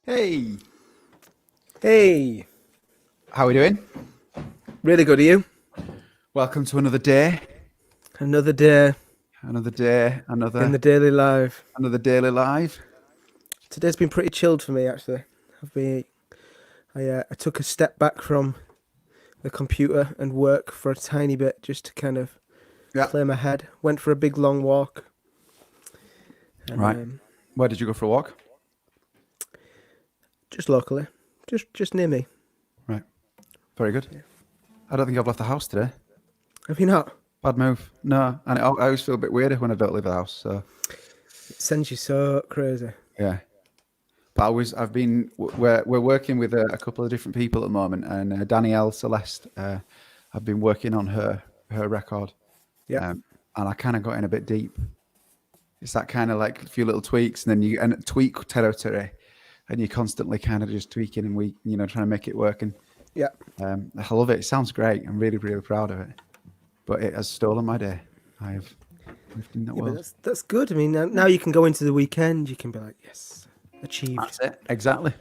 Hey, Hey, how are we doing? really good. Are you? Welcome to another day, Another day another day, in the another daily life. another daily live. Today's been pretty chilled for me, actually. I took a step back from the computer and work for a tiny bit just to kind of Yeah, clear my head. Went for a big long walk, and right. Where did you go for a walk? just locally, just near me. Right, very good. Yeah. I don't think I've left the house today. Have you not? Bad move. No, and I always feel a bit weirder when I don't leave the house. So It sends you so crazy. yeah, but I've been. We're working with a couple of different people at the moment, and Danielle Celeste. I've been working on her record, Yeah. and I kind of got in a bit deep. It's that kind of like a few little tweaks, and then you and tweak territory, and you're constantly kind of just tweaking and trying to make it work. And Yeah. I love it. It sounds great. I'm really, really proud of it. But it has stolen my day. I have lived in that Yeah, but world. that's good. I mean, now you can go into the weekend. You can be like, yes, achieved. That's it. Exactly.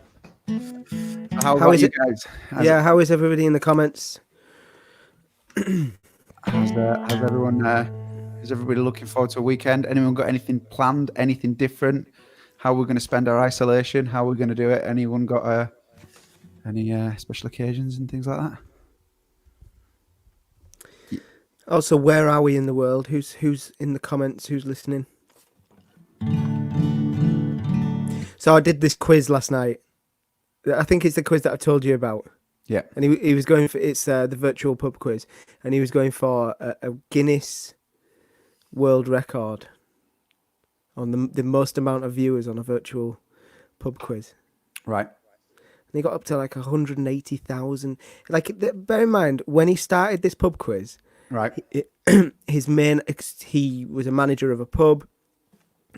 How How about is you it? guys? Yeah. How is everybody in the comments? Has everyone? Is everybody looking forward to a weekend? Anyone got anything planned? Anything different? How we're going to spend our isolation? How we're going to do it? Anyone got any special occasions and things like that? Also, where are we in the world? Who's in the comments? Who's listening? So I did this quiz last night. I think it's the quiz that I told you about. Yeah. And he was going for the virtual pub quiz, and he was going for a Guinness World Record on the most amount of viewers on a virtual pub quiz. Right. And he got up to like 180,000. Like, bear in mind when he started this pub quiz. Right. He was a manager of a pub.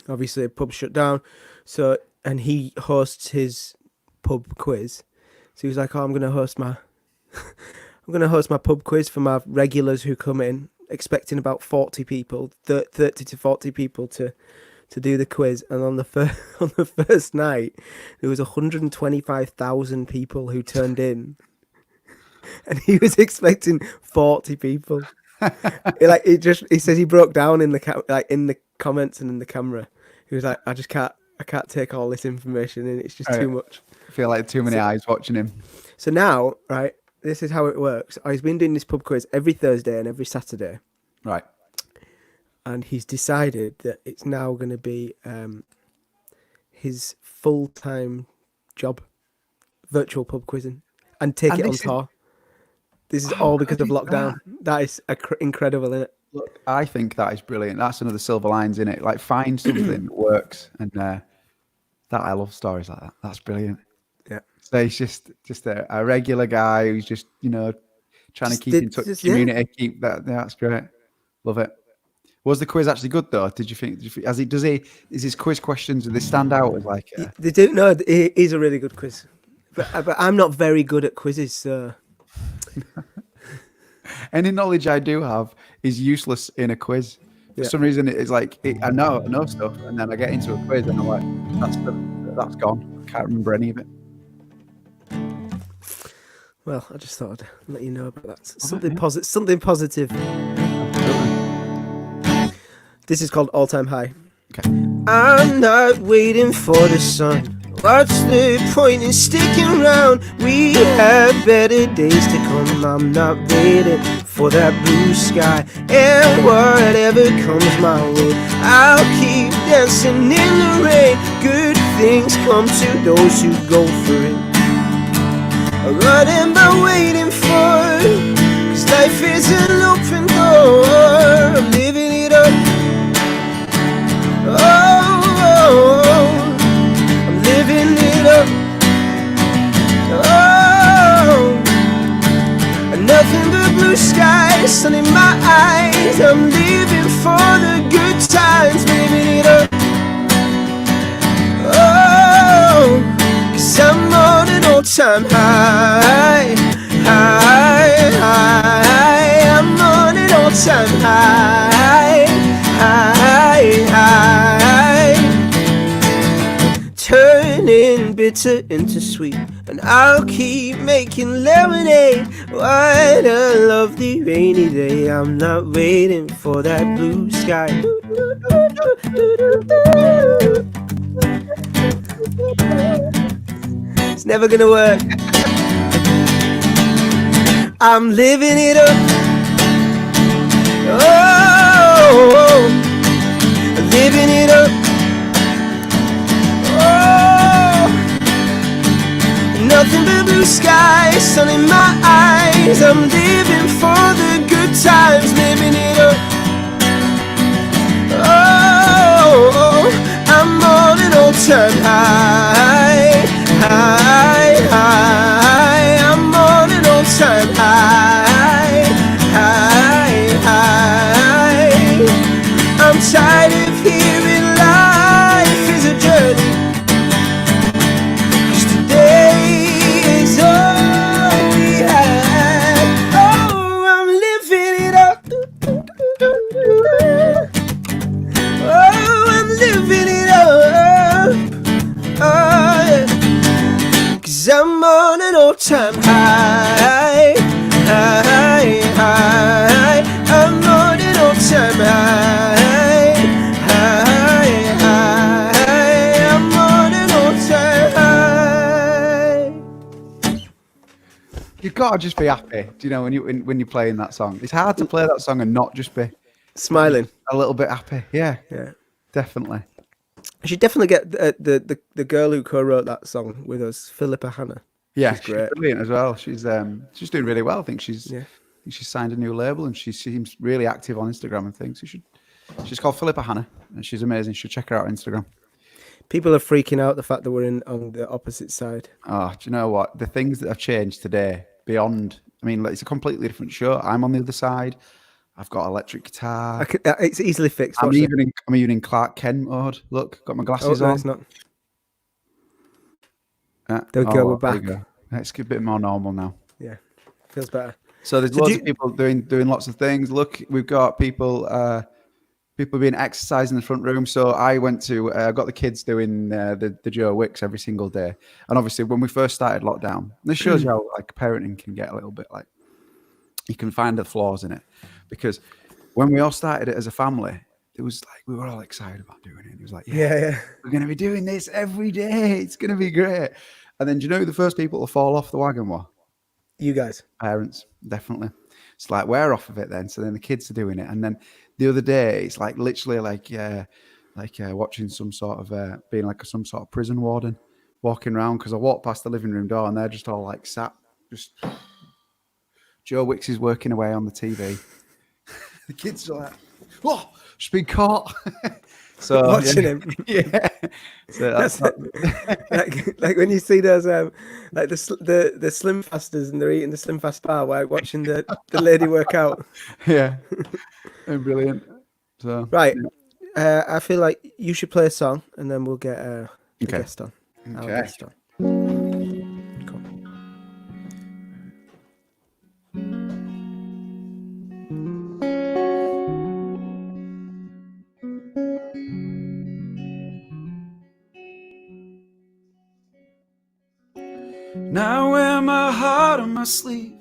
Obviously, a pub shut down, and he hosts his pub quiz. So he was like, "Oh, I'm gonna host my pub quiz for my regulars who come in, expecting about 40 people, 30 to 40 people to do the quiz." And on the first night, there was 125,000 people who turned in, and he was expecting 40 people. He says he broke down in the comments and in the camera. He was like, I can't take all this information in. It's just too much. I feel like too many eyes watching him. So now, right, this is how it works. He's been doing this pub quiz every Thursday and every Saturday. Right. And he's decided that it's now going to be his full-time job, virtual pub quizzing, and take it on tour. This is all because of lockdown. That is incredible, isn't it? Look, I think that is brilliant. That's another silver lines in it. Like, find something that works, and that I love stories like that. That's brilliant. Yeah. So he's just a regular guy who's just trying to keep in touch with the community. Keep that. Yeah, that's great. Love it. Was the quiz actually good though? Did you think? Is his quiz questions? Do they stand out as like? They do. No, it is a really good quiz, but I'm not very good at quizzes, so. Any knowledge I do have is useless in a quiz. For some reason, it's like I know stuff, and then I get into a quiz, and I'm like, that's gone. I can't remember any of it. Well, I just thought I'd let you know about that. Something positive. This is called All Time High. Okay. I'm not waiting for the sun. What's the point in sticking around? We have better days to come. I'm not waiting for that blue sky. And whatever comes my way, I'll keep dancing in the rain. Good things come to those who go for it. What am I waiting for? 'Cause life is an open door. I'm living it up. I'm living it up. Nothing but blue skies, sun in my eyes. I'm living for the good times, living it up. 'Cause I'm on an all-time high. I'm on an all-time high. Turning bitter into sweet, and I'll keep making lemonade. What a lovely rainy day. I'm not waiting for that blue sky. It's never gonna work. I'm living it up. Oh, living it up. Oh, nothing but blue sky, sun in my eyes. I'm living for the good times, living it up. Oh, I'm on an all-time high, high, high. I'm on an all-time high, high, high. I'm tired of hearing life is a journey, 'cause today is all we had. Oh, I'm living it up. Oh, I'm living it up. Oh, yeah. 'Cause I'm on an all-time high, high, high. I'm on an all-time high, high, high. I'm on an all-time high. You've got to just be happy. Do you know when you're playing that song? It's hard to play that song and not just be Smiling. a little bit happy. Yeah, Yeah. definitely. I should definitely get the girl who co-wrote that song with us, Philippa Hannah. Yeah, She's great. brilliant as well. She's doing really well. I think she's signed a new label and she seems really active on Instagram and things. She's called Philippa Hannah and she's amazing. You should check her out on Instagram. People are freaking out the fact that we're on the opposite side. Oh, do you know what? The things that have changed today beyond, I mean, it's a completely different show. I'm on the other side. I've got electric guitar. It's easily fixed. I'm even in Clark Kent mode. Look, got my glasses on. It's not. There we go, we're back. It's a bit more normal now. Yeah, feels better. So there's loads of people doing lots of things. Look, we've got people being exercising in the front room. So I went to got the kids doing the Joe Wicks every single day. And obviously, when we first started lockdown, this shows you how like parenting can get a little bit like you can find the flaws in it. Because when we all started it as a family, it was like we were all excited about doing it. It was like, yeah, we're going to be doing this every day. It's going to be great. And then do you know who the first people to fall off the wagon were? You guys. Parents, definitely. It's like we're off of it then. So then the kids are doing it. And then the other day, it's like literally like watching some sort of being like some sort of prison warden walking around, because I walked past the living room door and they're just all like sat, just Joe Wicks is working away on the TV. The kids are like, oh, she's been caught. So watching him. Yeah. So that's like when you see those like the Slim Fasters and they're eating the Slim Fast bar while watching the lady work out. Yeah. Brilliant. So right. Yeah. I feel like you should play a song and then we'll get a guest on. Okay. Guest on. Cool. Now I wear my heart on my sleeve,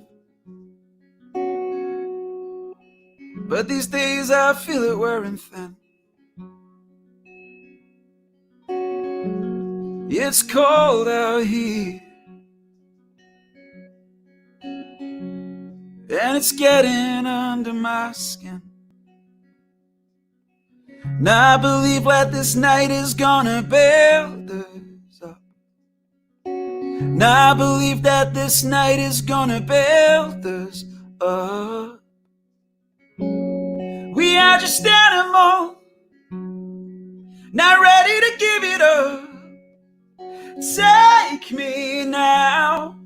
but these days I feel it wearing thin. It's cold out here, and it's getting under my skin. And I believe that this night is gonna build us up. And I believe that this night is gonna build us up. We are just animals, not ready to give it up. Take me now.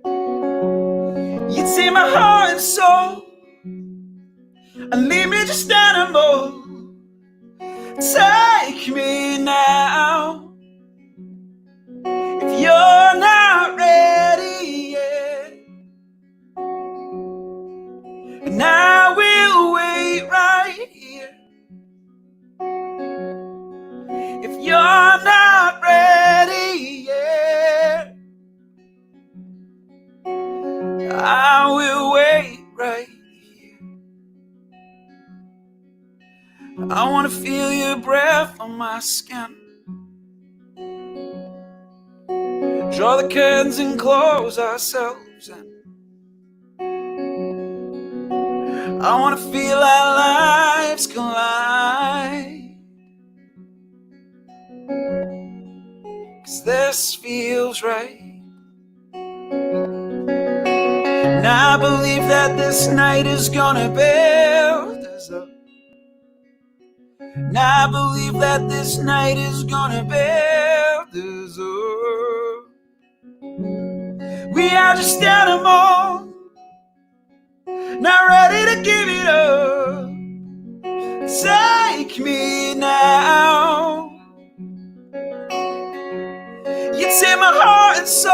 You take my heart and soul and leave me just animal. Take me now. If you're not ready yet, and I will wait right here. If you're not ready I wanna feel your breath on my skin. Draw the curtains and close ourselves in. I wanna feel our lives collide, 'cause this feels right. And I believe that this night is gonna build us up. And I believe that this night is gonna build us up. We are just animals, not ready to give it up. Take me now. You take my heart and soul,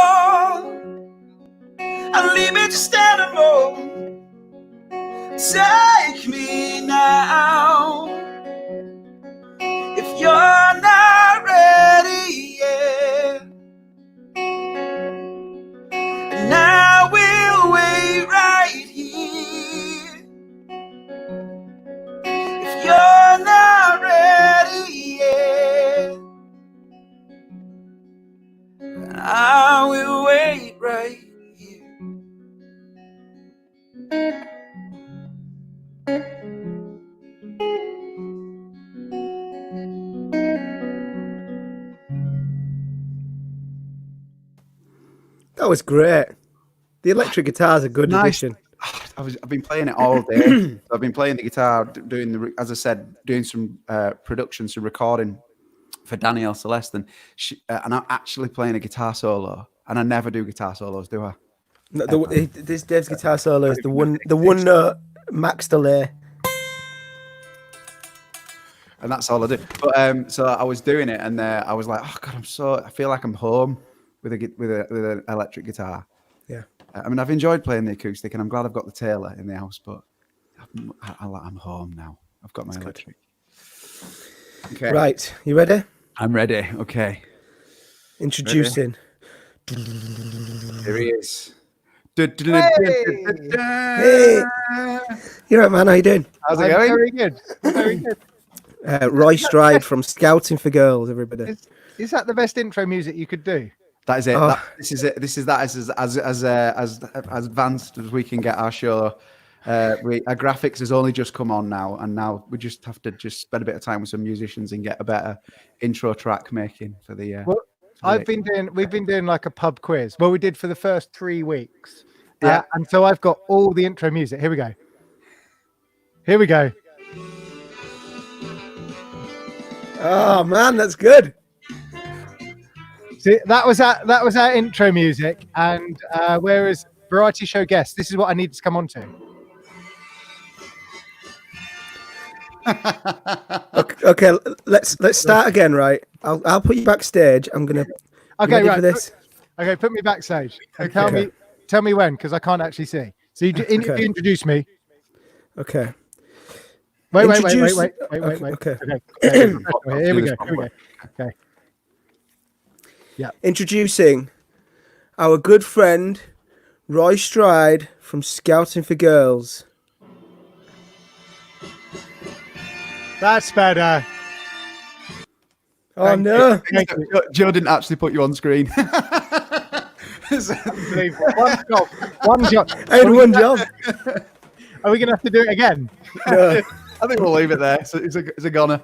I'll leave it just animal. Take me now. If you're not ready yet, and I will wait right here. If you're not ready yet, and I will wait right here. That was great. The electric guitar's a good addition. I've been playing it all day. I've been playing the guitar, doing as I said, doing some production, some recording for Danielle Celeste, and I'm actually playing a guitar solo. And I never do guitar solos, do I? No, this Dave's guitar solo is the one note max delay. And that's all I do. But so I was doing it, and I was like, oh god, I feel like I'm home with an electric guitar. Yeah. I mean, I've enjoyed playing the acoustic, and I'm glad I've got the Taylor in the house. But I'm home now. I've got my electric. Okay. Right, you ready? I'm ready. Okay. Introducing. Here he is. Hey, you're right, man. How you doing? How's it going? Very good. Very good. Roy Stride from Scouting for Girls. Everybody. Is that the best intro music you could do? That is it. Oh. This is it. This is that as advanced as we can get our show. Our graphics has only just come on now, and now we just have to just spend a bit of time with some musicians and get a better intro track making for the. Well, we've been doing like a pub quiz. Well, we did for the first 3 weeks. Yeah. And so I've got all the intro music. Here we go. Here we go. Oh man, that's good. See, that was our intro music. And whereas variety show guests, this is what I need to come on to. Okay, let's start again, right? I'll put you backstage. I'm gonna. Okay, ready right. for this? Okay, put me backstage. And Okay. tell me when, because I can't actually see. So you introduce me. Okay. Wait. Okay. Here we go. Okay. Yeah. Introducing our good friend Roy Stride from Scouting for Girls. That's better. Oh no! Joe didn't actually put you on screen. One job. I had one job. Are we going to have to do it again? No. I think we'll leave it there. So it's a goner.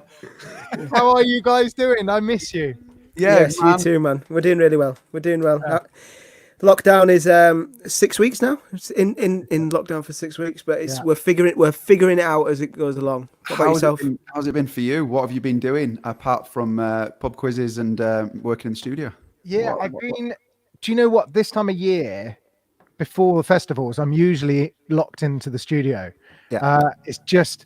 How are you guys doing? I miss you. Yes, you too, man. We're doing really well. Lockdown is 6 weeks now. It's in lockdown for 6 weeks, but we're figuring it out as it goes along. What about yourself? How's it been for you? What have you been doing apart from pub quizzes and working in the studio? Yeah, do you know what? This time of year, before the festivals, I'm usually locked into the studio. Yeah. It's just,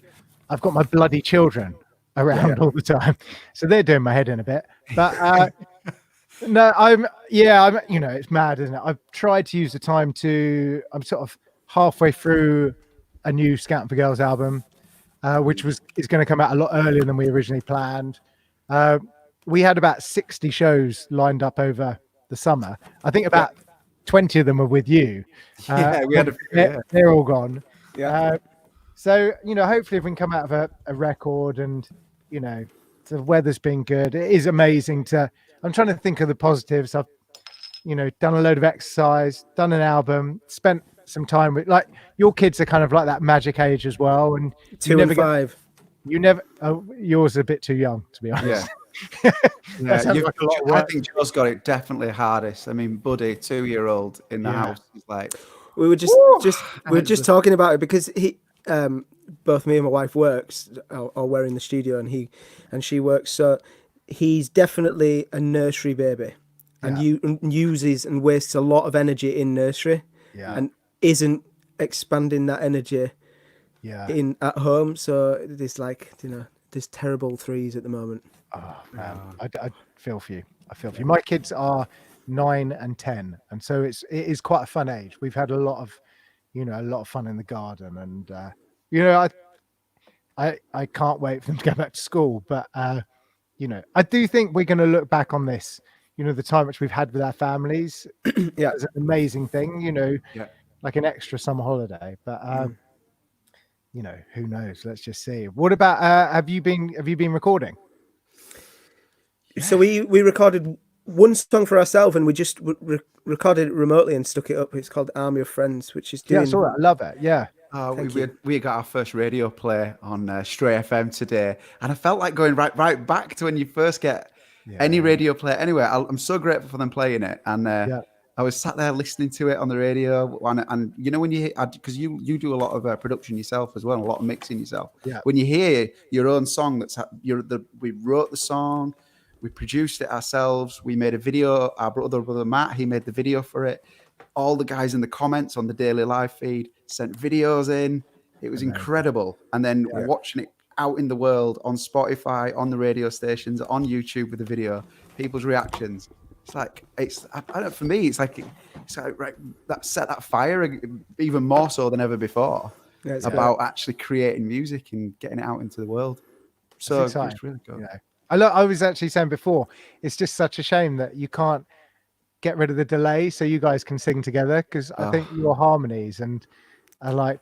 I've got my bloody children around all the time. So they're doing my head in a bit. But no, it's mad, isn't it? I've tried to use the time I'm sort of halfway through a new Scouting for Girls album, which is going to come out a lot earlier than we originally planned. We had about 60 shows lined up over the summer. I think about 20 of them were with you. We had they're all gone. Yeah. So, hopefully if we can come out of a record and, the weather's been good. It is amazing I'm trying to think of the positives. I've, done a load of exercise, done an album, spent some time with, like, your kids are kind of like that magic age as well. And 2 and 5. Yours are a bit too young, to be honest. Yeah. That sounds like a lot of work. I think Joe's got it definitely hardest. I mean, Buddy, 2-year-old in the house, is like, We were just talking about it because both me and my wife works, or we're in the studio, and she works. So he's definitely a nursery baby, and uses and wastes a lot of energy in nursery, and isn't expanding that energy in at home. So there's there's terrible threes at the moment. Oh man, I feel for you. My kids are 9 and 10, and so it is quite a fun age. We've had a lot of fun in the garden, and I can't wait for them to go back to school. But I do think we're going to look back on this, the time which we've had with our families, as an amazing thing, like an extra summer holiday. But who knows? Let's just see. What about have you been recording? So we recorded one song for ourselves, and we just recorded it remotely and stuck it up. It's called Army of Friends, which is doing... Yeah, I love it. Yeah. We got our first radio play on Stray FM today, and I felt like going right back to when you first get any radio play anywhere. I'm so grateful for them playing it, and I was sat there listening to it on the radio, and when you hear, because you do a lot of production yourself as well, a lot of mixing yourself. Yeah. When you hear your own song, we wrote the song. We produced it ourselves. We made a video. Our brother Matt, he made the video for it. All the guys in the comments on the daily live feed sent videos in. It was incredible. And then watching it out in the world on Spotify, on the radio stations, on YouTube with the video, people's reactions. It's like, I don't know, for me, it's like right, that set that fire even more so than ever before about actually creating music and getting it out into the world. So it's really good. Yeah. I was actually saying before, it's just such a shame that you can't get rid of the delay so you guys can sing together, because I think your harmonies and are like,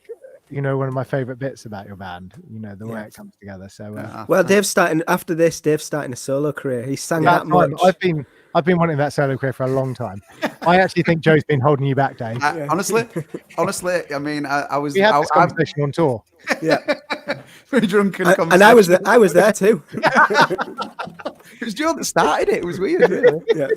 one of my favorite bits about your band, the way it comes together. So well, Dave's starting a solo career. He sang that much. I've been wanting that solo career for a long time. I actually think Joe's been holding you back, Dave. Honestly, I mean, I was. We had this conversation on tour. Yeah. Very drunken conversation. And I was there too. It was Joe that started it. It was weird. Really. Yeah.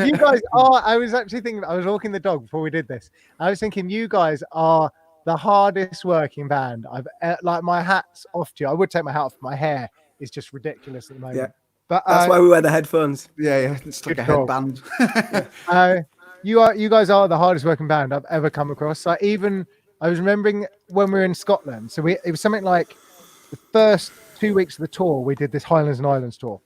You guys are. I was actually thinking. I was walking the dog before we did this. I was thinking you guys are the hardest working band I've. Like, my hat's off to you. I would take my hat off. My hair is just ridiculous at the moment. Yeah. But that's why we wear the headphones. Yeah. It's like a headband. You guys are the hardest working band I've ever come across. Like, even I was remembering when we were in Scotland. So it was something like the first 2 weeks of the tour. We did this Highlands and Islands tour.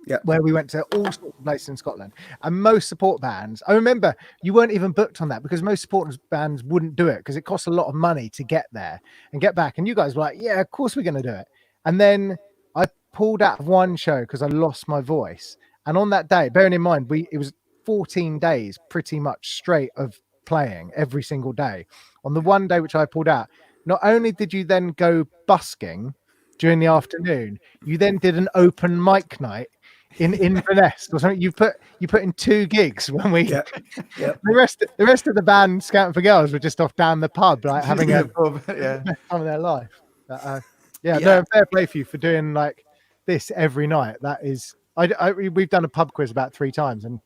Yeah, where we went to all sorts of places in Scotland, and most support bands. I remember you weren't even booked on that because most support bands wouldn't do it because it costs a lot of money to get there and get back. And you guys were like, "Yeah, of course we're going to do it." And then I pulled out of one show because I lost my voice. And on that day, bearing in mind, it was 14 days pretty much straight of playing every single day. On the one day which I pulled out, not only did you then go busking during the afternoon, you then did an open mic night in Inverness or something. You put in 2 gigs when we the rest of the band Scouting for Girls were just off down the pub, like having a best time of their life. But, no, fair play for you for doing like this every night. That is, we've done a pub quiz about 3 times, and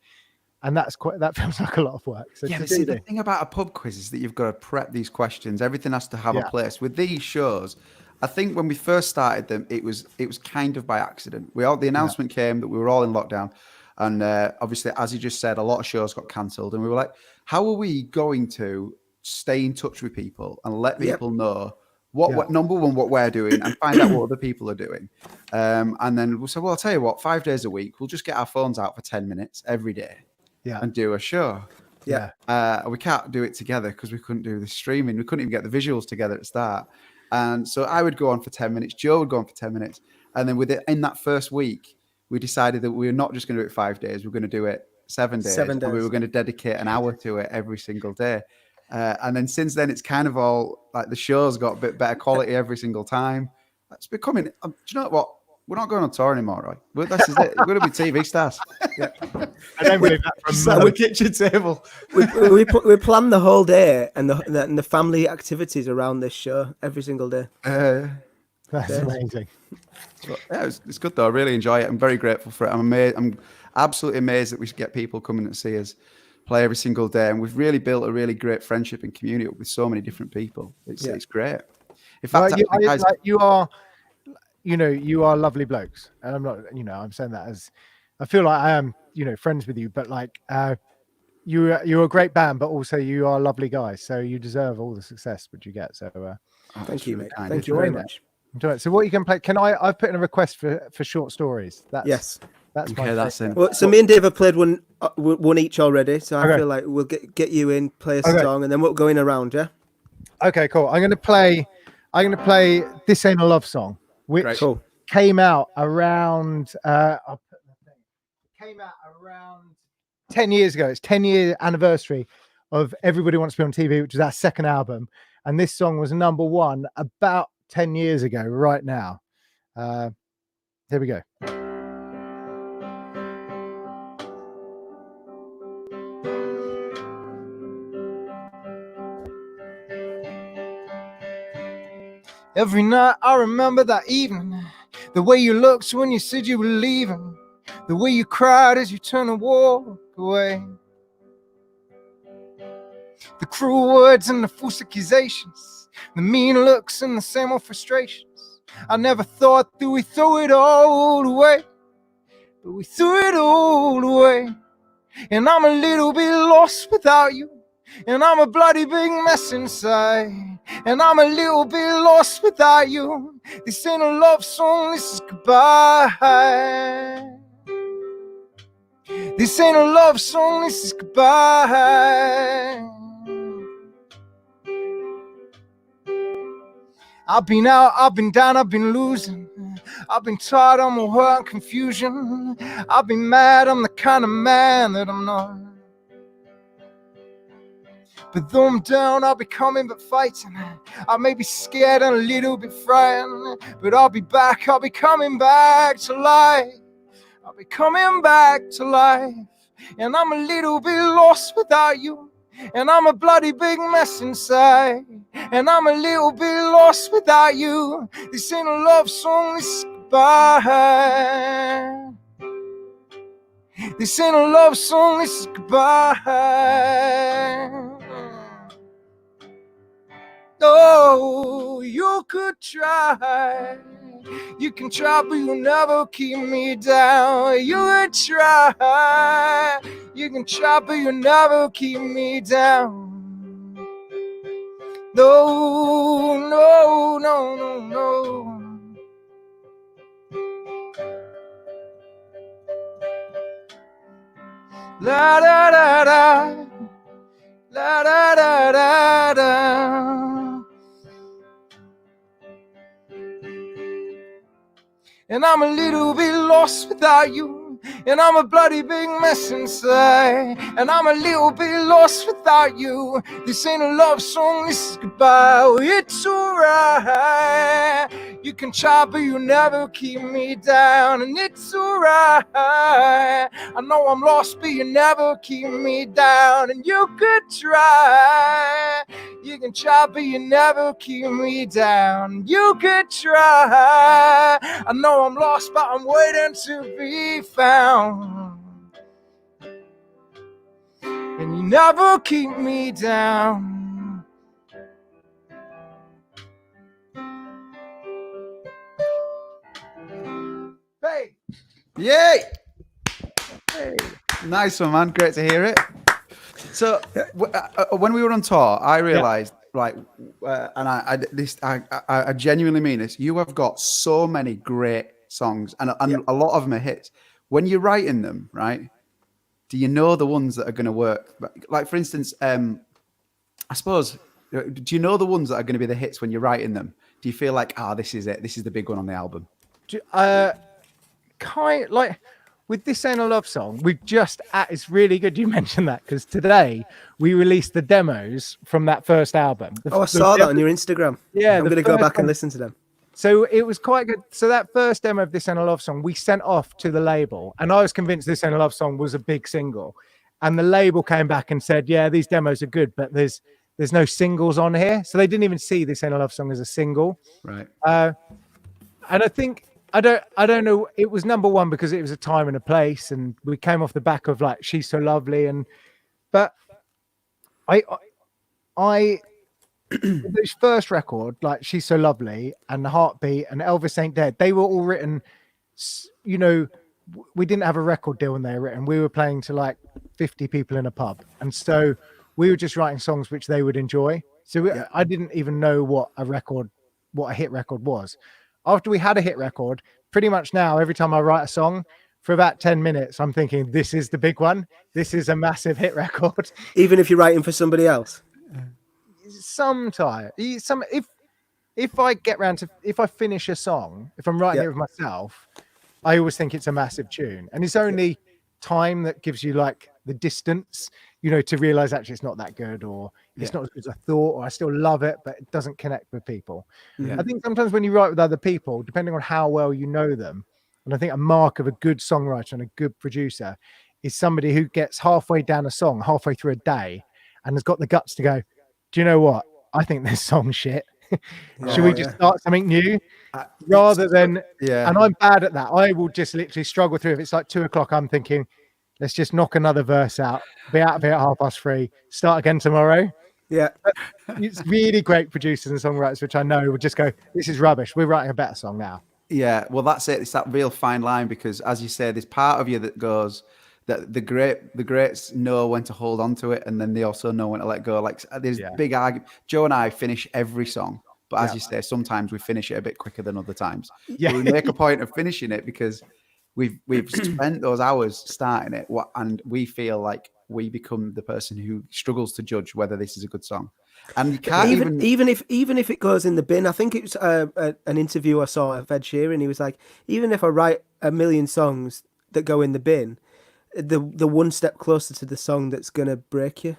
that feels like a lot of work. So see, the thing about a pub quiz is that you've got to prep these questions. Everything has to have a place. With these shows, I think when we first started them, it was kind of by accident. The announcement came that we were all in lockdown, and obviously, as you just said, a lot of shows got cancelled, and we were like, how are we going to stay in touch with people and let people know what number one, what we're doing, and find out what other people are doing? And then we said, well, I'll tell you what, 5 days a week, we'll just get our phones out for 10 minutes every day and do a show. We can't do it together because we couldn't do the streaming. We couldn't even get the visuals together at the start. And so I would go on for 10 minutes. Joe would go on for 10 minutes. And then in that first week, we decided that we were not just going to do it 5 days. We were going to do it 7 days. 7 days. And we were going to dedicate an hour to it every single day. And then since then, it's kind of all like the show's got a bit better quality every single time. It's becoming. Do you know what? We're not going on tour anymore, right? This is it. We're going to be TV stars. Yeah. I don't believe that from Sat at the kitchen table. we plan the whole day and the family activities around this show every single day. That's amazing. Yeah, it's good though. I really enjoy it. I'm very grateful for it. I'm amazed. I'm absolutely amazed that we get people coming to see us play every single day, and we've really built a really great friendship and community with so many different people. It's great. In fact, you are, you are lovely blokes, and I'm not, I'm saying that as I feel like I am, friends with you, but like you're a great band, but also you are lovely guys, so you deserve all the success which you get. So thank you, mate. Kind. Thank you very much. So what you can play? I've put in a request for short stories. Yes. That's okay. That's in. Well, so me and Dave have played one each already. So I feel like we'll get you in, play a song, and then we'll go in around. Yeah. Okay, cool. I'm gonna play "This Ain't a Love Song," which came out around. Came out around 10 years ago. It's 10-year anniversary of Everybody Wants to Be on TV, which is our second album, and this song was number 1 about 10 years ago. Right now, here we go. Every night I remember that evening, the way you looked when you said you were leaving, the way you cried as you turned to walk away, the cruel words and the false accusations, the mean looks and the same old frustrations. I never thought that we throw it all away, but we threw it all away. And I'm a little bit lost without you, and I'm a bloody big mess inside. And I'm a little bit lost without you. This ain't a love song, this is goodbye. This ain't a love song, this is goodbye. I've been out, I've been down, I've been losing. I've been tired, I'm all hurt and confusion. I've been mad, I'm the kind of man that I'm not. But though I'm down, I'll be coming but fighting. I may be scared and a little bit frightened, but I'll be back, I'll be coming back to life. I'll be coming back to life. And I'm a little bit lost without you, and I'm a bloody big mess inside. And I'm a little bit lost without you. This ain't a love song, this is goodbye. This ain't a love song, this is goodbye. Oh, you could try. You can try, but you'll never keep me down. You could try. You can try, but you'll never keep me down. No, no, no, no, no. La da da da, la da da da da. And I'm a little bit lost without you, and I'm a bloody big mess inside. And I'm a little bit lost without you. This ain't a love song, this is goodbye. Oh, it's alright. You can try, but you'll never keep me down. And it's alright. I know I'm lost, but you never keep me down. And you could try. You can try, but you never keep me down. You could try. I know I'm lost, but I'm waiting to be found. And you never keep me down. Hey! Yay! Hey. Nice one, man. Great to hear it. So when we were on tour, I realized, and I genuinely mean this. You have got so many great songs, and a lot of them are hits. When you're writing them, right? Do you know the ones that are going to work? Like, for instance, I suppose, do you know the ones that are going to be the hits when you're writing them? Do you feel like, this is it. This is the big one on the album. with This Ain't a Love Song, we've just it's really good you mentioned that, because today we released the demos from that first album. I saw that on your Instagram. Yeah, I'm going to go back and listen to them. So it was quite good. So that first demo of This Ain't a Love Song, we sent off to the label, and I was convinced This Ain't a Love Song was a big single. And the label came back and said, yeah, these demos are good, but there's no singles on here. So they didn't even see This Ain't a Love Song as a single. Right. And I think, I don't know, it was number one because it was a time and a place, and we came off the back of like She's So Lovely, but I this first record, like She's So Lovely and The Heartbeat and Elvis Ain't Dead, they were all written, you know, we didn't have a record deal when they were written. We were playing to like 50 people in a pub, and so we were just writing songs which they would enjoy. So I didn't even know what a hit record was. After we had a hit record, pretty much now, every time I write a song, for about 10 minutes, I'm thinking, this is the big one. This is a massive hit record. Even if you're writing for somebody else? Sometimes. If I get round to, if I finish a song, if I'm writing it with myself, I always think it's a massive tune. And it's only time that gives you like the distance, you know, to realize actually it's not that good, or it's not as good as I thought, or I still love it, but it doesn't connect with people. I think sometimes when you write with other people, depending on how well you know them, and I think a mark of a good songwriter and a good producer is somebody who gets halfway down a song, halfway through a day, and has got the guts to go, do you know what? I think this song's shit. Should we just start something new? Rather than, and I'm bad at that. I will just literally struggle through. If it's like 2 o'clock, I'm thinking, let's just knock another verse out, be out of here at 3:30, start again tomorrow. Yeah. It's really great producers and songwriters, which I know would just go, this is rubbish. We're writing a better song now. Yeah, well, that's it. It's that real fine line, because, as you say, there's part of you that goes that the greats know when to hold on to it, and then they also know when to let go. Like, there's big argument. Joe and I finish every song, but as you say, sometimes we finish it a bit quicker than other times. Yeah, but we make a point of finishing it because we've spent those hours starting it, and we feel like we become the person who struggles to judge whether this is a good song. And you can't even if it goes in the bin. I think it was an interview I saw of Ed Sheeran. He was like, even if I write a million songs that go in the bin, the one step closer to the song that's gonna break you.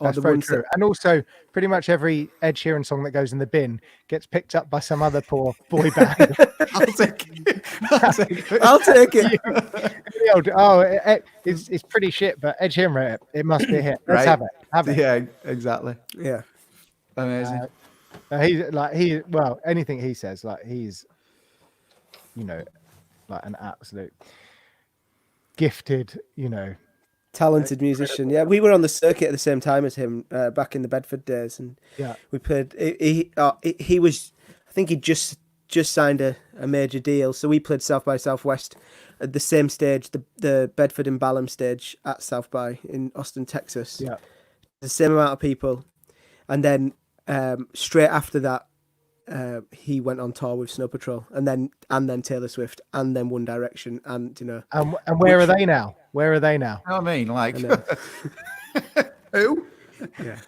That's very true. And also, pretty much every Ed Sheeran song that goes in the bin gets picked up by some other poor boy band. I'll take it. I'll take it. It's pretty shit, but Ed Sheeran wrote it. It must be a hit. Let's have it. Yeah, exactly. Yeah, amazing. Anything he says, like he's, you know, like an absolute gifted, you know, talented musician. Yeah, we were on the circuit at the same time as him back in the Bedford days, and we played. He was, I think he just signed a major deal, so we played South by Southwest at the same stage, the Bedford and Balham stage at South by in Austin, Texas. Yeah, the same amount of people, and then straight after that, he went on tour with Snow Patrol, and then Taylor Swift, and then One Direction, and you know. And where are they now? Where are they now? I mean, like, who? Yeah.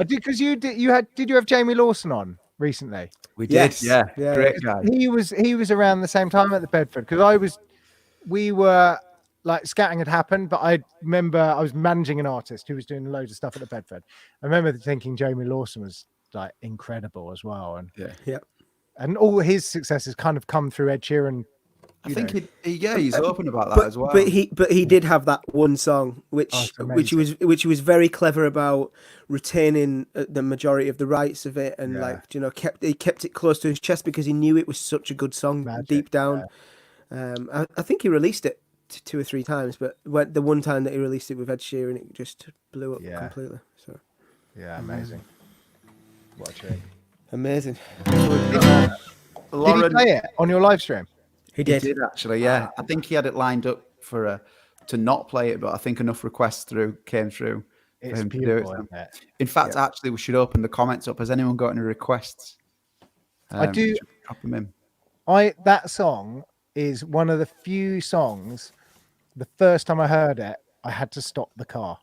Because you have Jamie Lawson on recently? We did. Yeah. Great guy. He was around the same time at the Bedford, because we were like, scouting had happened, but I remember I was managing an artist who was doing loads of stuff at the Bedford. I remember thinking Jamie Lawson was like incredible as well, and and all his successes kind of come through Ed Sheeran. I think he's open about that as well. But he did have that one song which he was very clever about retaining the majority of the rights of it, and he kept it close to his chest because he knew it was such a good song deep down. I think he released it 2 or 3 times, but the one time that he released it with Ed Sheeran, it just blew up completely. So amazing. What a treat. Amazing. Did he play it on your live stream? He did actually, yeah. I think he had it lined up for to not play it, but I think enough requests came through for him to do it. Isn't it? In fact, actually, we should open the comments up. Has anyone got any requests? I do. Drop them in. That song is one of the few songs. The first time I heard it, I had to stop the car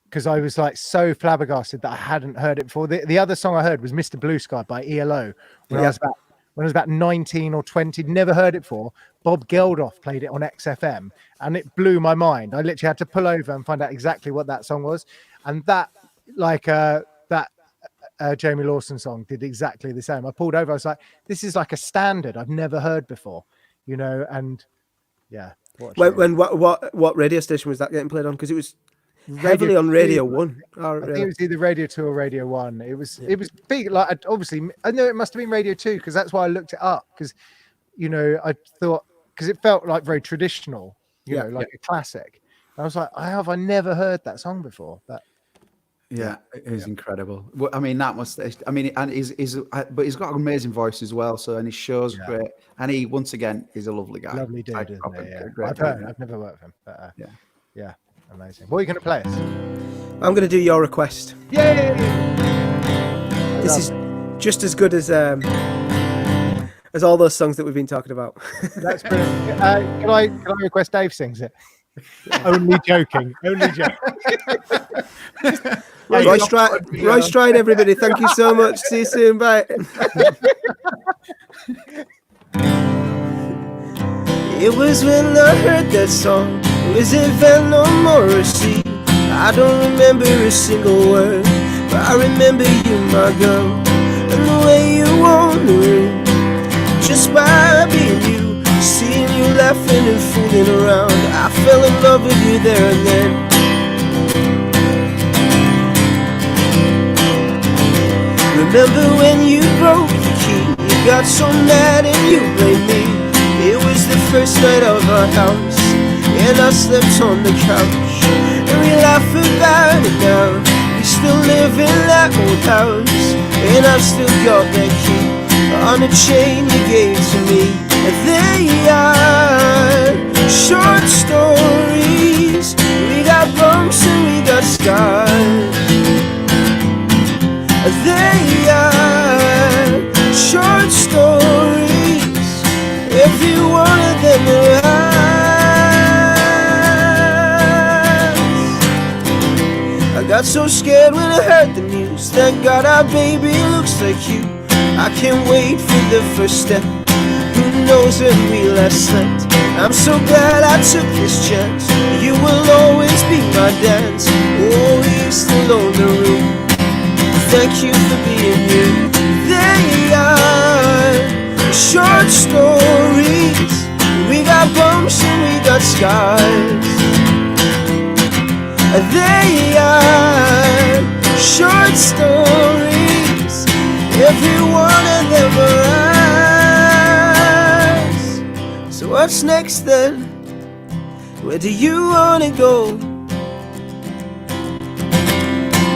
because I was like so flabbergasted that I hadn't heard it before. The other song I heard was "Mr. Blue Sky" by ELO when I was about when I was about 19 or 20, never heard it before. Bob Geldof played it on XFM, and it blew my mind. I literally had to pull over and find out exactly what that song was, and that Jamie Lawson song did exactly the same. I pulled over. I was like, "This is like a standard I've never heard before," and yeah. What radio station was that getting played on? Because it was heavily on Radio 1. I think it was either Radio 2 or Radio 1. It was big. Like, obviously, I know it must have been Radio 2 because that's why I looked it up. Because I thought because it felt like very traditional, like a classic. And I was like, I never heard that song before. But yeah, it is incredible. Well, I mean, that must. I mean, and but he's got an amazing voice as well. So, and his show's great. And he, once again, is a lovely guy. Lovely dude, isn't he? Yeah. I've never worked with him, but yeah, amazing. What are you going to play us? I'm going to do Your Request. Yay! This is just as good as all those songs that we've been talking about. That's brilliant. Can I request Dave sings it? Only joking. Roy Stride, everybody. Thank you so much. See you soon. Bye. It was when I heard that song. Was it Venom Morrissey? I don't remember a single word, but I remember you, my girl, and the way you wandering, just by being you, seeing you laughing and fooling around. I fell in love with you there and then. Remember when you broke the key? You got so mad and you blamed me. It was the first night of our house, and I slept on the couch, and we laugh about it now. We still live in that old house, and I've still got that key on a chain you gave to me. And they are short stories. We got bumps and we got scars. They are short stories, every one of them are ours. I got so scared when I heard the news. Thank God our baby looks like you. I can't wait for the first step. Who knows when we last slept? I'm so glad I took this chance. You will always be my dance. Oh, we still own the room. Thank you for being you. They are short stories. We got bumps and we got scars. They are short stories. Every one of them are ours. So what's next then? Where do you wanna go?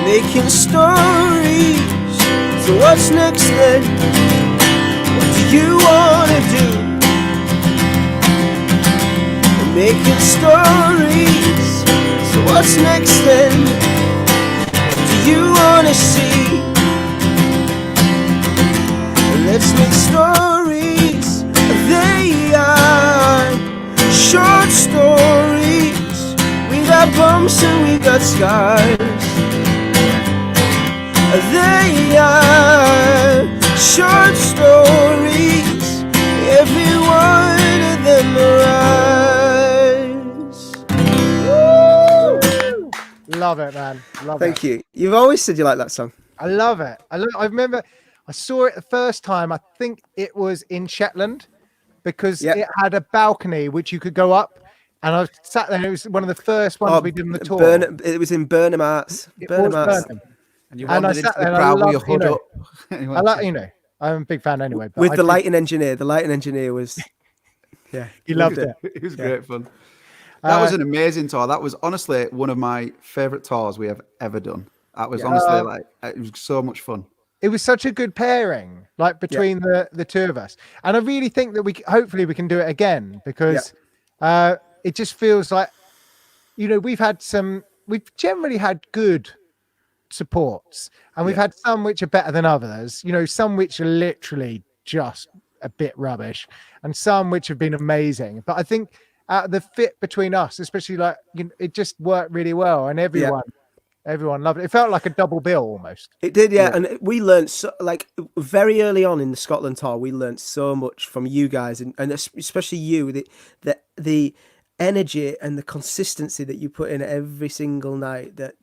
Making stories. So what's next then? What do you wanna do? Making stories. So what's next then? What do you wanna see? Let's make stories. They are short stories. We got bumps and we got scars. They are short stories. Every one of them are ours. Love it, man. Thank you. You've always said you like that song. I love it. I remember I saw it the first time. I think it was in Shetland because it had a balcony which you could go up. And I sat there. And it was one of the first ones we did on the tour. It was in Burnham Arts. And you wandered into the crowd with your hood up. I like, I'm a big fan anyway. But with the lighting engineer. The lighting engineer was, he loved it. It was great fun. That was an amazing tour. That was honestly one of my favourite tours we have ever done. That was honestly it was so much fun. It was such a good pairing, like between the two of us. And I really think that hopefully we can do it again because it just feels like, we've generally had good supports and we've had some which are better than others, some which are literally just a bit rubbish and some which have been amazing. But I think the fit between us, especially it just worked really well and everyone Everyone loved it. It felt like a double bill almost. It did, yeah. And we learned so, like very early on in the Scotland tour, we learned so much from you guys, and especially you, the energy and the consistency that you put in every single night. That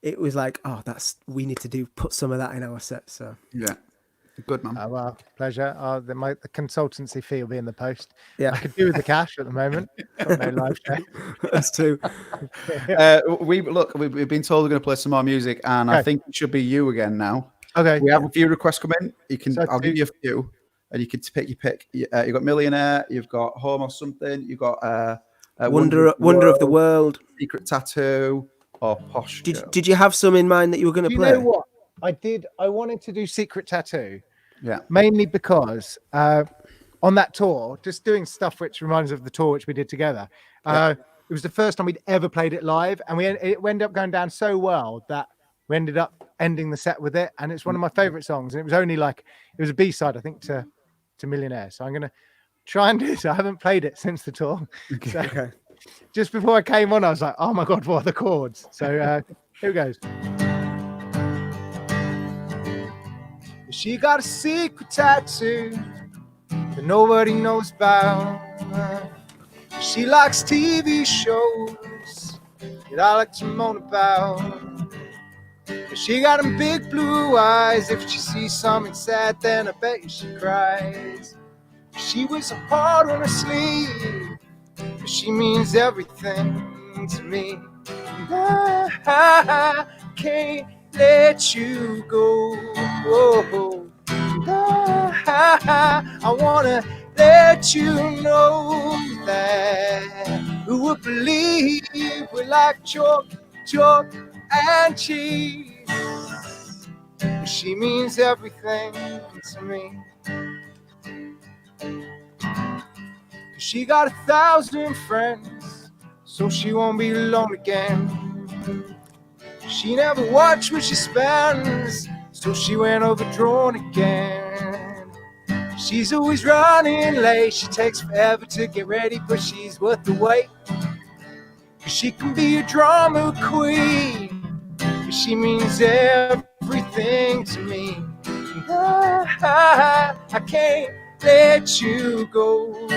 it was like, oh, we need to put some of that in our set. So yeah. Good man. Oh, well, pleasure. The consultancy fee will be in the post. Yeah. I could do with the cash at the moment. Got no live show. That's true. We've been told we're going to play some more music, and I think it should be you again now. Okay. We have a few requests come in. I'll give you a few, and you can pick your pick. You've got Millionaire, you've got Home or Something, you've got Wonder of the World, Secret Tattoo, or Posh. Did you have some in mind that you were going to play? You know what? I did. I wanted to do Secret Tattoo. Yeah. Mainly because on that tour, just doing stuff which reminds of the tour which we did together. It was the first time we'd ever played it live, and it ended up going down so well that we ended up ending the set with it. And it's one of my favorite songs. And it was only it was a B-side, I think, to Millionaire. So I'm going to try and do it. I haven't played it since the tour. So just before I came on, I was like, oh my God, what are the chords? So here goes. She got a secret tattoo that nobody knows about. She likes TV shows that I like to moan about. She got them big blue eyes. If she sees something sad, then I bet you she cries. She wears a heart on her sleeve. She means everything to me. And I can't let you go. I wanna let you know that who would believe we're like chalk and cheese. She means everything to me. She got 1,000 friends, so she won't be alone again. She never watched what she spends, so she went overdrawn again. She's always running late, she takes forever to get ready, but she's worth the wait. She can be a drama queen, but she means everything to me. And I can't let you go.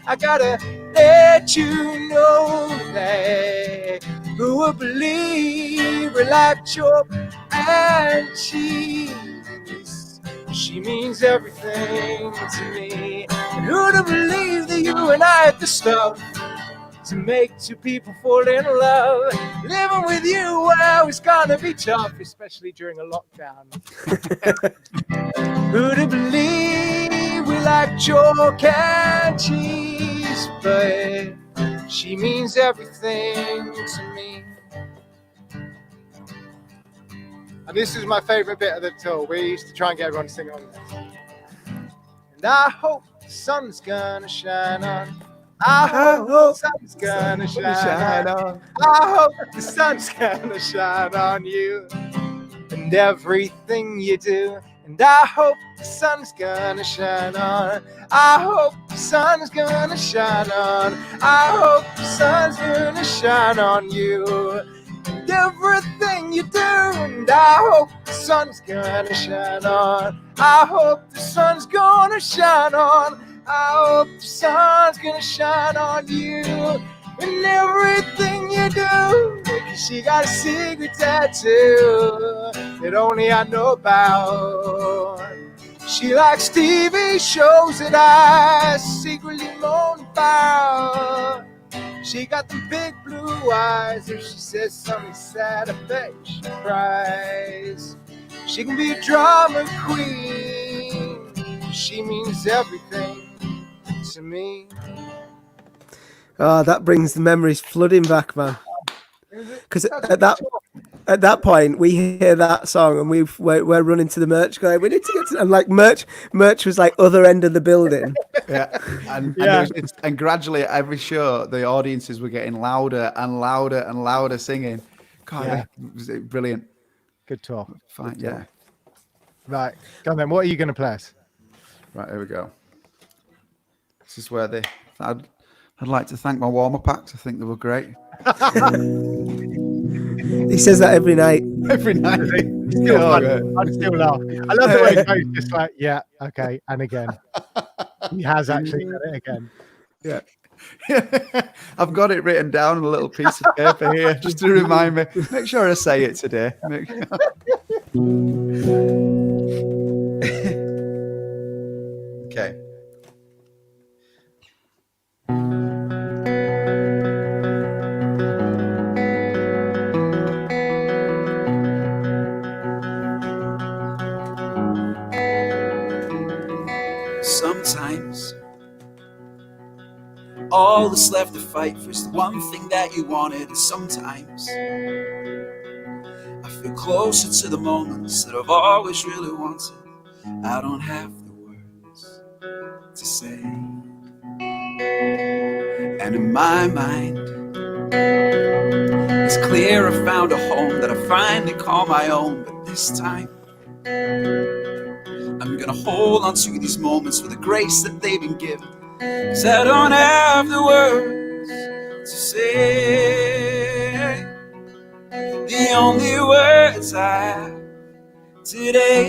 I gotta let you know that who would believe we're like chalk and cheese. She means everything to me. And who'd have believed that you and I had the stuff to make two people fall in love? Living with you, well, it's gonna be tough, especially during a lockdown. Who'd have believed we like chalk and cheese? But she means everything to me. And this is my favorite bit of the tour. We used to try and get everyone to sing on this. And I hope the sun's gonna shine on. I hope the sun's gonna shine on. I hope the sun's gonna shine on you and everything you do. And I hope the sun's gonna shine on. I hope the sun's gonna shine on. I hope the sun's gonna shine on you and everything you do. And I hope the sun's gonna shine on. I hope the sun's gonna shine on. I hope the sun's gonna shine on you and everything you do. Cause she got a secret tattoo that only I know about. She likes TV shows that I secretly moan about. She got them big blue eyes. If she says something sad, I bet she cries. She can be a drama queen. She means everything to me. Oh, that brings the memories flooding back, man. Because at that point, we hear that song and we're running to the merch going, we need to get to, and like merch was like other end of the building. Yeah, and gradually at every show, the audiences were getting louder and louder and louder singing. God, it was brilliant. Good talk. Fine, yeah. Right, go on then. What are you going to play us? Right, here we go. This is where I'd like to thank my warmer packs. I think they were great. He says that every night. Every night. Still Oh, fun. yeah. I'd still laugh. I love the way he goes, just like, yeah, okay, and again. He has actually done it again. Yeah. I've got it written down on a little piece of paper here just to remind me. Make sure I say it today. Okay. Sometimes all that's left to fight for is the one thing that you wanted, and sometimes I feel closer to the moments that I've always really wanted. I don't have the words to say, and in my mind it's clear I found a home that I finally call my own. But this time I'm gonna hold on to these moments with the grace that they've been given, 'cause I don't have the words to say. The only words I have today.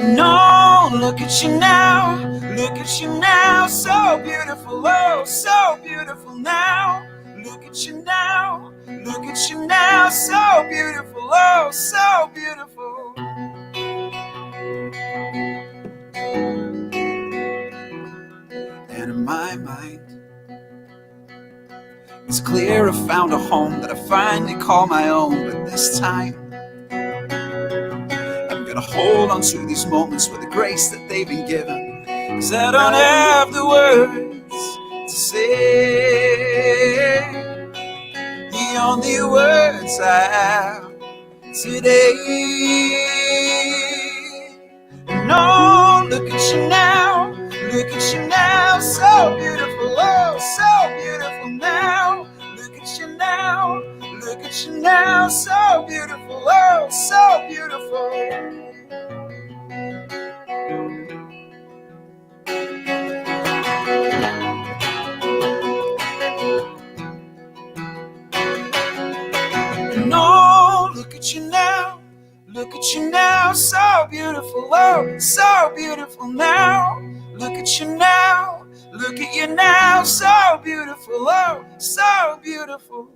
No, look at you now, look at you now, so beautiful, oh, so beautiful now. Look at you now, look at you now, so beautiful, oh, so beautiful. And in my mind, it's clear I found a home that I finally call my own. But this time I'm gonna hold on to these moments with the grace that they've been given, 'cause I don't have the words to say. The only words I have today. No, look at you now, look at you now, so beautiful, oh, so beautiful now. Look at you now, look at you now, so beautiful, oh, so beautiful. No, look at you now, look at you now, so beautiful, oh, so beautiful now. Look at you now, look at you now, so beautiful, oh, so beautiful.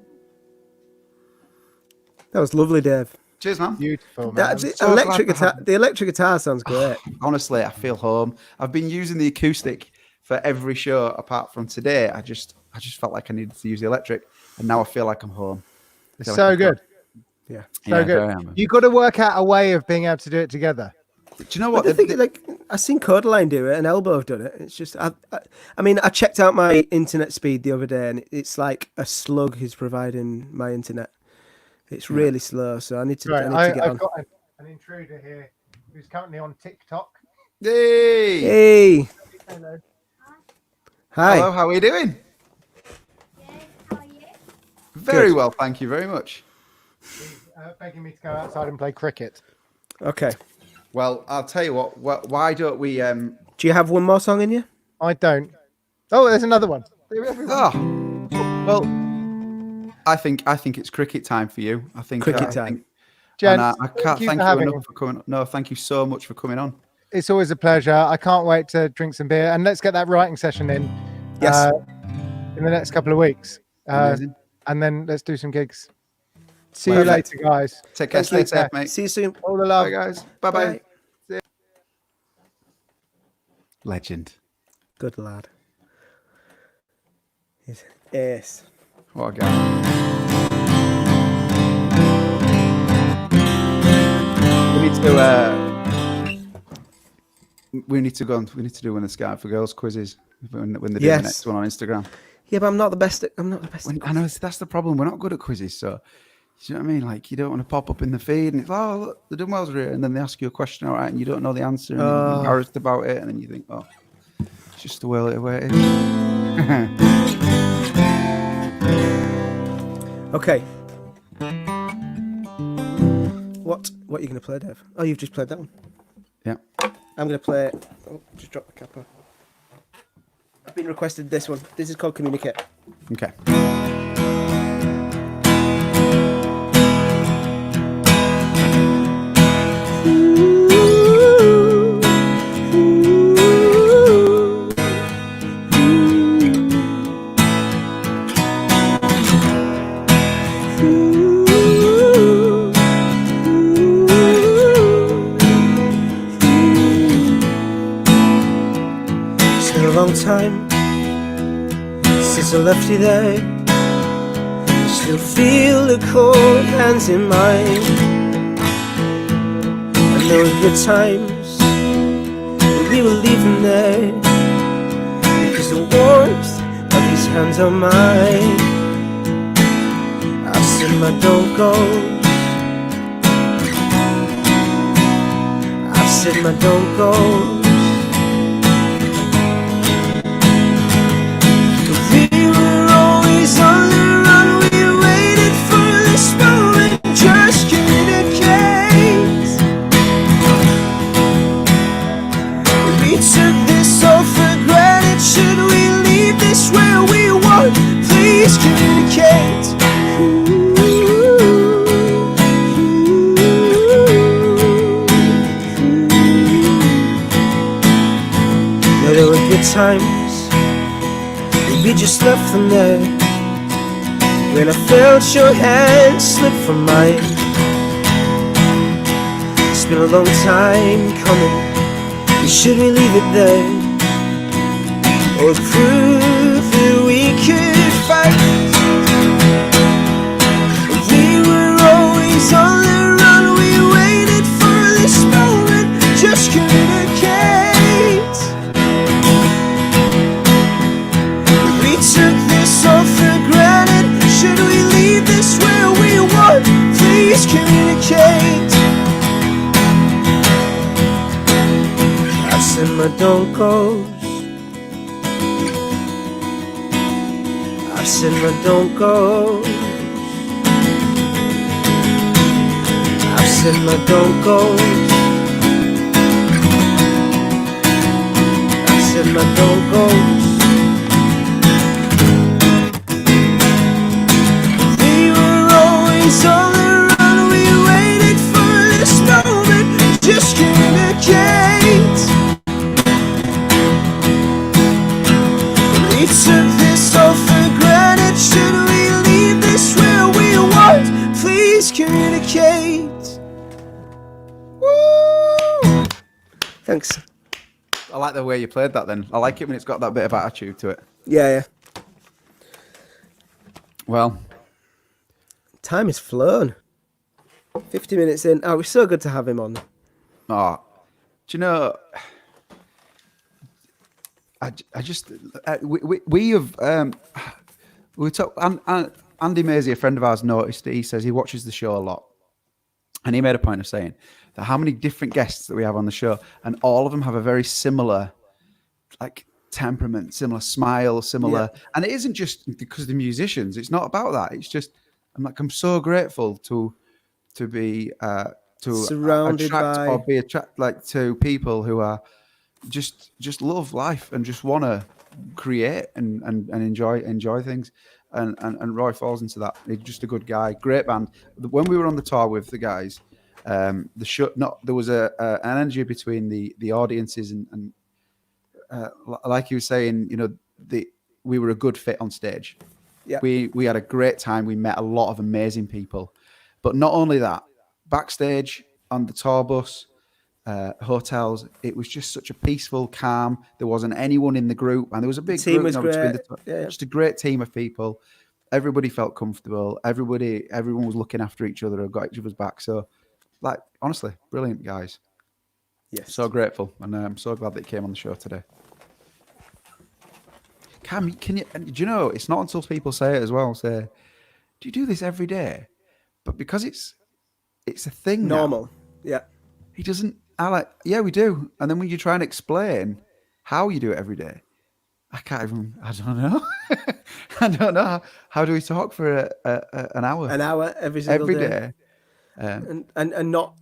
That was lovely, Dave. Cheers, man. Beautiful, man. The electric guitar sounds great. Honestly, I feel home. I've been using the acoustic for every show apart from today. I just felt like I needed to use the electric, and now I feel like I'm home. It's so good. Yeah. So good. You've got to work out a way of being able to do it together. Do you know what? The thing, like, I've seen Codaline do it and Elbow have done it. It's just, I mean, I checked out my internet speed the other day, and it's like a slug who's providing my internet. It's really slow, so I need to. Right, I need to get I've on. got an intruder here who's currently on TikTok. Hey! Hey! Hello. Hi. Hello, how are you doing? How are you? Very well, thank you very much. He's begging me to go outside and play cricket. Okay. Well, I'll tell you what. Why don't we? Do you have one more song in you? I don't. Oh, there's another one. Oh, well, I think it's cricket time for you. I think Cricket time. And Gents, I can't thank you enough for coming. No, thank you so much for coming on. It's always a pleasure. I can't wait to drink some beer, and let's get that writing session in. Yes. In the next couple of weeks, Amazing. and then let's do some gigs. See Perfect. you later, guys. Take care. Stay safe, mate. See you soon. All the love. Bye, guys. Bye-bye. Legend. Good lad. He's ace. What a guy. We need to go. We need to do one of the Sky for Girls quizzes when they do the next one on Instagram. Yeah, but I'm not the best. I know that's the problem. We're not good at quizzes, so you know what I mean. Like, you don't want to pop up in the feed and it's, oh, look, the Dunewlls are here, and then they ask you a question, all right, and you don't know the answer, and you're embarrassed about it, and then you think, oh, it's just the way it is. Okay. What are you going to play, Dave? Oh, you've just played that one. Yeah. I'm going to play. Oh, just drop the kappa. I've been requested this one. This is called Communicate. Okay. It's been a long time since I left you there. I still feel the cold hands in mine. I know the times that we were leaving there, because the warmth of these hands are mine. I've said my don't goes, I've said my don't goes. We were always on the run, we waited for this moment, just communicate. We took this all for granted, should we leave this where we want? Please communicate. Now there were good times, we just left them there, when I felt your hand slip from mine. It's been a long time coming, should we leave it there, or prove that we could fight? We were always on the run, we waited for this moment, just communicate. We took this all for granted, should we leave this where we want? Please communicate. I've said my don't goes, I've said my don't goes, I've said my don't goes, I've said my don't goes. On the run, we waited for this moment, just communicate. We took this all for granted, should we leave this where we want? Please communicate. Woo! Thanks. I like the way you played that then. I like it when it's got that bit of attitude to it. Yeah. Well, time has flown. 50 minutes in. Oh, it was so good to have him on. oh, do you know, I just, we have, we talk, Andy Maisie, a friend of ours, noticed that he says he watches the show a lot. And he made a point of saying that how many different guests that we have on the show, and all of them have a very similar, like, temperament, similar smile, similar. Yeah. And it isn't just because they're musicians. It's not about that. It's just, I'm so grateful to be surrounded attract by, or be attracted like to people who are just love life and just want to create and enjoy things. And Roy falls into that. He's just a good guy, great band. When we were on the tour with the guys, there was an energy between the audiences and like you were saying, you know, we were a good fit on stage. Yeah. We had a great time. We met a lot of amazing people, but not only that, backstage on the tour bus, hotels, it was just such a peaceful, calm. There wasn't anyone in the group, and there was a big team group. Was great. Just a great team of people. Everybody felt comfortable. Everyone was looking after each other and got each other's back. So, like, honestly, brilliant guys. Yes. So grateful, and I'm so glad that you came on the show today. Cam, can you? Do you know? It's not until people say it as well. Say, do you do this every day? But because it's a thing. Normal. Now, yeah. He doesn't. Yeah, we do. And then when you try and explain how you do it every day, I don't know. I don't know. How do we talk for an hour? An hour every single day. And not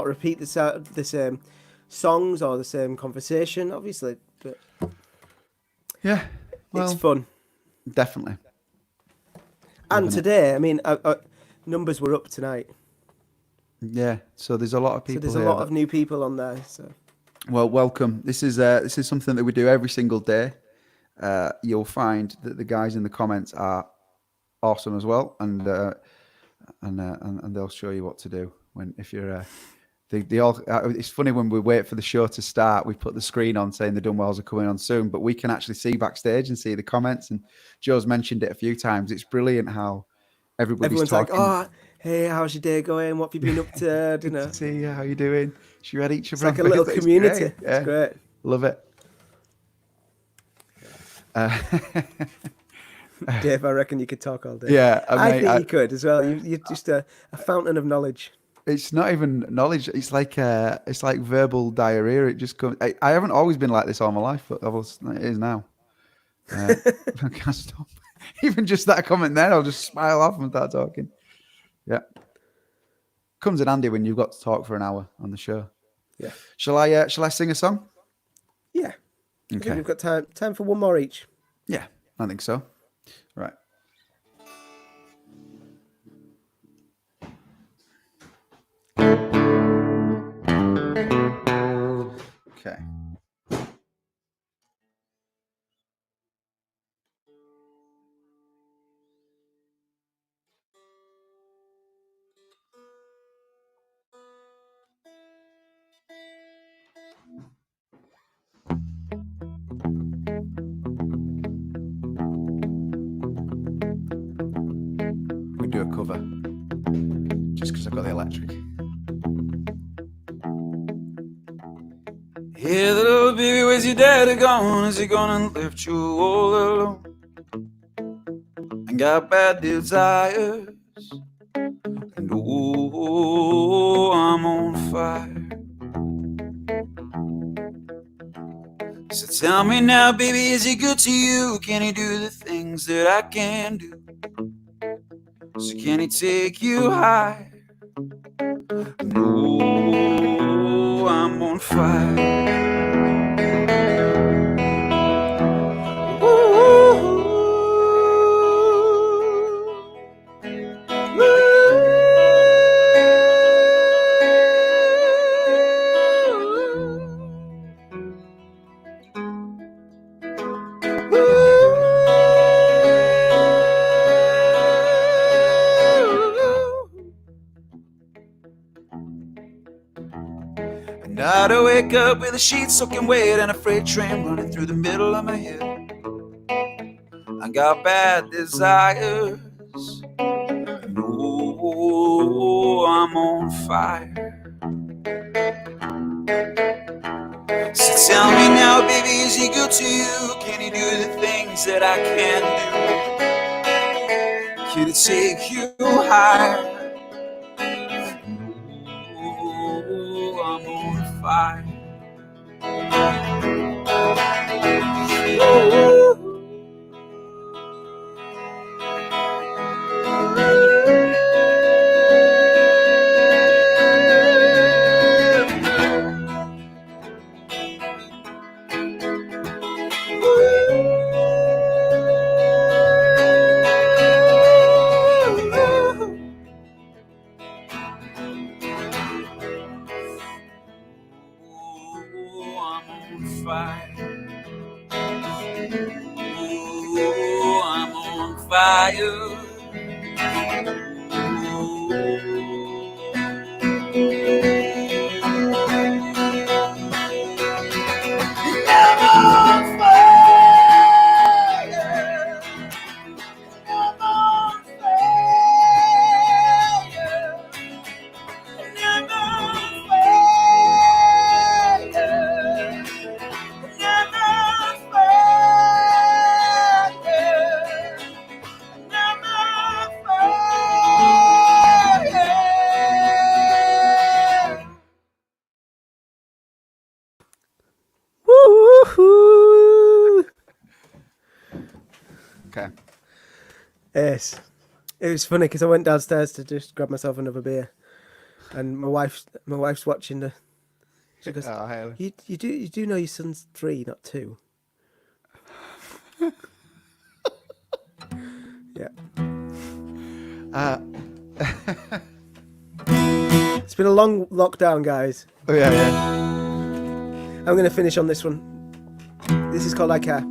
repeat the same songs or the same conversation, obviously. But Yeah. Well, It's fun. definitely. And Loving it. today, I mean, numbers were up tonight. Yeah. So there's a lot of So people there's here. a lot of new people on there. So Well, welcome. This is something that we do every single day. You'll find that the guys in the comments are awesome as well, and they'll show you what to do if you're. They all. It's funny when we wait for the show to start, we put the screen on saying the Dunewlls are coming on soon, but we can actually see backstage and see the comments. And Joe's mentioned it a few times. It's brilliant how everyone's like, talking. "Oh, hey, how's your day going? What have you been up to?" Good to see you. How you doing? She read each It's of our like a little faces. community. Great. Yeah. It's great. Love it. Dave, I reckon you could talk all day. Yeah, I think you could as well. You're just a fountain of knowledge. It's not even knowledge. It's like verbal diarrhea. It just comes. I haven't always been like this all my life, but it is now. I can't stop. Even just that comment there, I'll just smile off and start talking. Yeah, comes in handy when you've got to talk for an hour on the show. Yeah. Shall I sing a song? Yeah. I think Okay. we've got time for one more each. Yeah, I think so. Right. Okay. We do a cover just because I've got the electric. Hey, little baby, where's your daddy gone? Is he gonna left you all alone? And got bad desires. And oh, I'm on fire. So tell me now, baby, is he good to you? Can he do the things that I can do? So can he take you high? No, I'm on fire. And I'd wake up with a sheet soaking wet and a freight train running through the middle of my head. I got bad desires. No, I'm on fire. So tell me now, baby, is he good to you? Can he do the things that I can do? Can he take you higher? No, I'm on fire. I'm on fire. Woo-hoo! Okay. Yes. It was funny because I went downstairs to just grab myself another beer, and my wife's watching the. She goes, Oh, hey. "You do know your son's 3, not 2." Yeah. Uh, It's been a long lockdown, guys. oh yeah. I'm going to finish on this one. This is called I Care.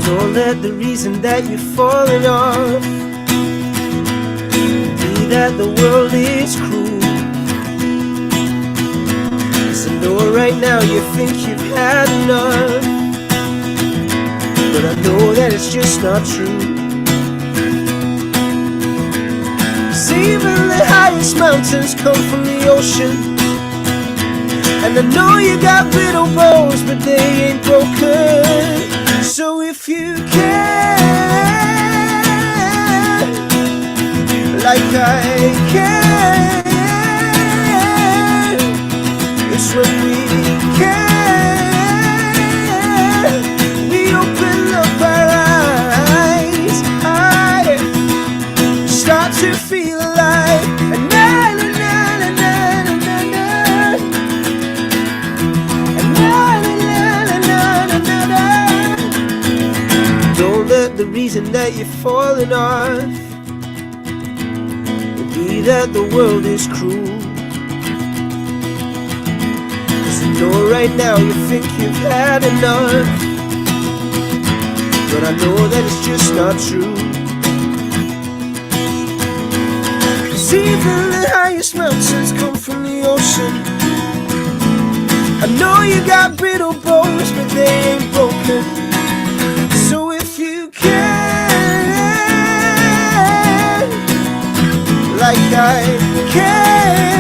Don't let the reason that you're falling off be that the world is cruel. 'Cause I know right now you think you've had enough, but I know that it's just not true. 'Cause even the highest mountains come from the ocean, and I know you got brittle bones, but they ain't broken. So if you care, like I care, it's when we care, we open up our eyes, start to feel alive. And na na na na na na na, and na na na na na na na. Don't let the reason that you're falling off be that the world is cruel. 'Cause I know right now you think you've had enough, but I know that it's just not true. 'Cause even the highest mountains come from the ocean. I know you got brittle bones, but they ain't broken. So if you care, like I care,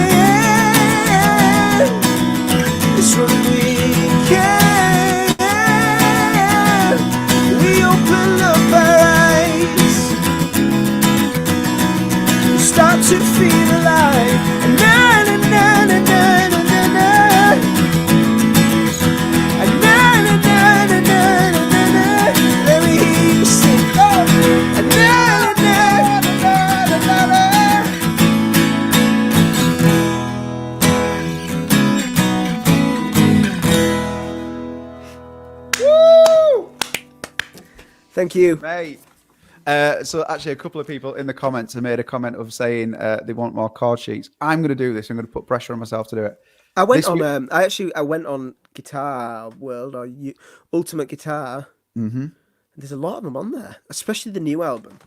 it's when we care, we open up our eyes, start to feel alive. And na na na na na na na na, and na na na na na na na. Let me hear you sing. Oh, and na na na na na na. Thank you. Mate. So actually, a couple of people in the comments have made a comment of saying they want more chord sheets. I'm going to do this. I'm going to put pressure on myself to do it. I went This on. I went on Guitar World or Ultimate Guitar. Mm-hmm. There's a lot of them on there, especially the new album.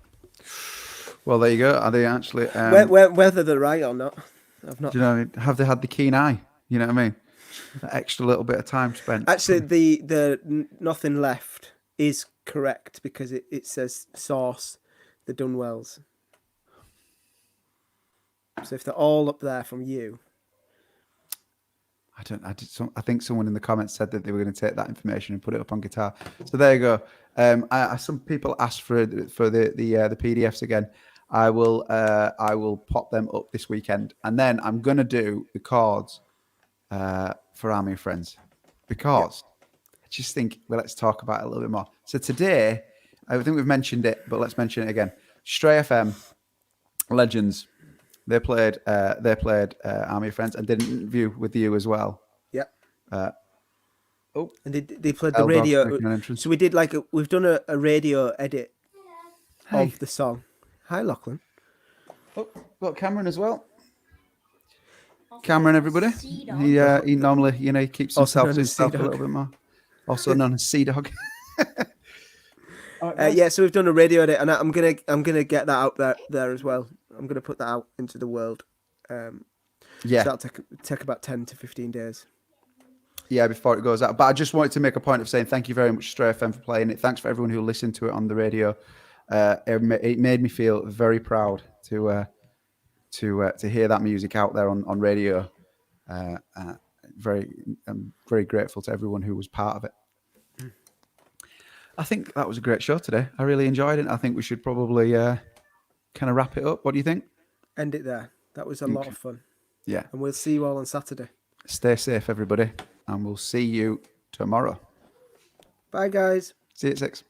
Well, there you go. Are they actually? Whether they're right or not, I've not. Do you know? Have they had the keen eye? You know what I mean? That extra little bit of time spent. Actually, the Nothing Left is correct because it says source the Dunewlls. So if they're all up there from you, I think someone in the comments said that they were going to take that information and put it up on guitar. So there you go. Some people asked for the PDFs again. I will pop them up this weekend, and then I'm going to do the chords for Army of Friends because I just think let's talk about it a little bit more. So today, I think we've mentioned it, but let's mention it again. Stray FM, Legends. They played Army of Friends and did an interview with you as well. Yeah. And they played the radio. So we did we've done a radio edit of the song. Hi, Lachlan. Oh, got Cameron as well. Cameron, everybody. He normally, he keeps himself to himself a little bit more. Also known as Sea Dog. So we've done a radio edit, and I'm gonna get that out there as well. I'm gonna put that out into the world. So that'll take about 10 to 15 days. Yeah, before it goes out. But I just wanted to make a point of saying thank you very much, Stray FM, for playing it. Thanks for everyone who listened to it on the radio. It made me feel very proud to hear that music out there on radio. I'm very grateful to everyone who was part of it. I think that was a great show today. I really enjoyed it. I think we should probably kind of wrap it up. What do you think? End it there. That was a lot of fun. Yeah. And we'll see you all on Saturday. Stay safe, everybody. And we'll see you tomorrow. Bye, guys. See you at 6.